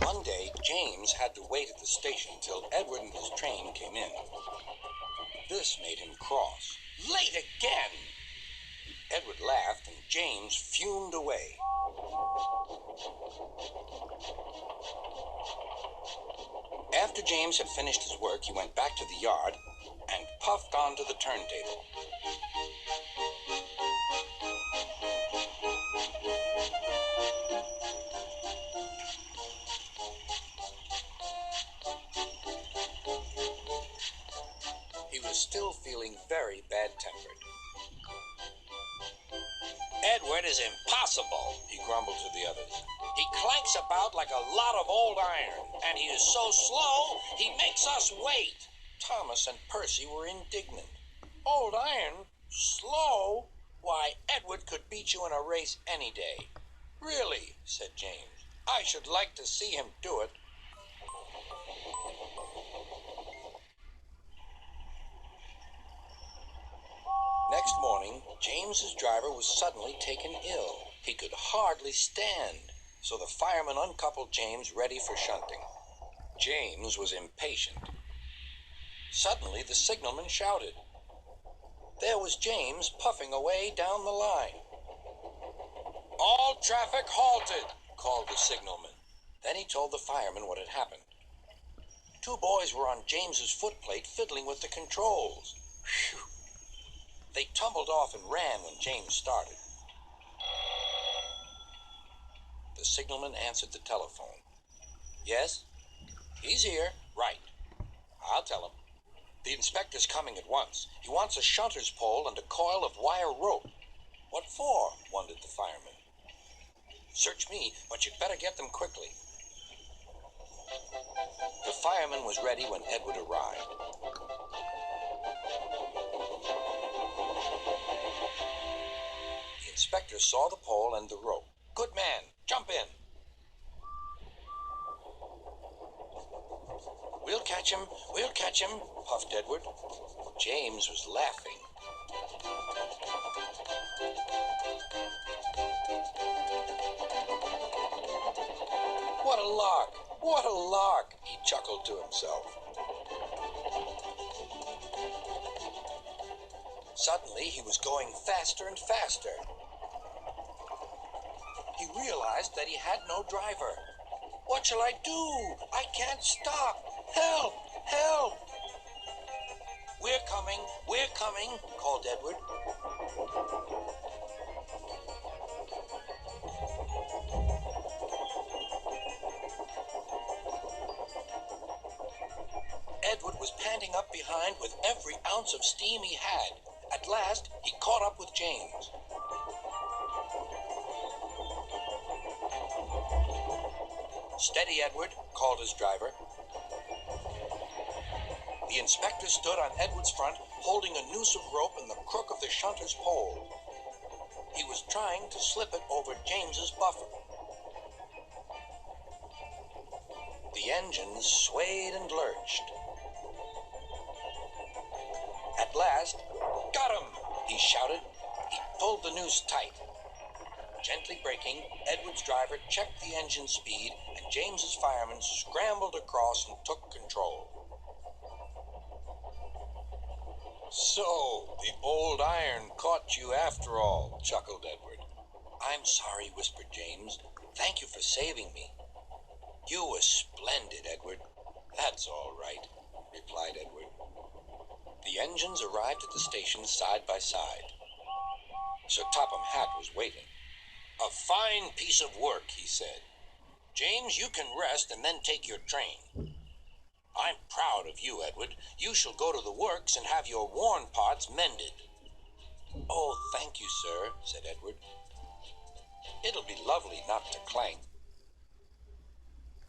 One day, James had to wait at the station till Edward and his train came in. This made him cross. Late again! Edward laughed and James fumed away. After James had finished his work, he went back to the yard and puffed onto the turntable. He was still feeling very bad-tempered. Edward is impossible, He grumbled to the others. He clanks about like a lot of old iron, and he is so slow, he makes us wait. Thomas and Percy were indignant. Old iron? Slow? Why, Edward could beat you in a race any day. Really, said James. I should like to see him do it. Next morning, James's driver was suddenly taken ill. He could hardly stand, so the fireman uncoupled James ready for shunting. James was impatient. Suddenly, the signalman shouted. There was James puffing away down the line. All traffic halted, called the signalman. Then he told the fireman what had happened. Two boys were on James's footplate fiddling with the controls. Phew. They tumbled off and ran when James started. The signalman answered the telephone. Yes? He's here. Right. I'll tell him. The inspector's coming at once. He wants a shunter's pole and a coil of wire rope. What for? Wondered the fireman. Search me, but you'd better get them quickly. The fireman was ready when Edward arrived. The inspector saw the pole and the rope. Good man, jump in. We'll catch him, puffed Edward. James was laughing. What a lark, he chuckled to himself. Suddenly, he was going faster and faster. He realized that he had no driver. What shall I do? I can't stop. Help! Help! We're coming, called Edward. Edward was panting up behind with every ounce of steam he had. At last, he caught up with James. Steady, Edward, called his driver. The inspector stood on Edward's front, holding a noose of rope in the crook of the shunter's pole. He was trying to slip it over James's buffer. The engines swayed and lurched. At last, got him, he shouted. He pulled the noose tight. Gently braking, Edward's driver checked the engine speed, and James's fireman scrambled across and took control. So, the old iron caught you after all, chuckled Edward. I'm sorry, whispered James. Thank you for saving me. You were splendid, Edward. That's all right, replied Edward. The engines arrived at the station side by side. Sir Topham Hatt was waiting. A fine piece of work, he said. James, you can rest and then take your train. I'm proud of you, Edward. You shall go to the works and have your worn parts mended. Oh, thank you, sir, said Edward. It'll be lovely not to clank.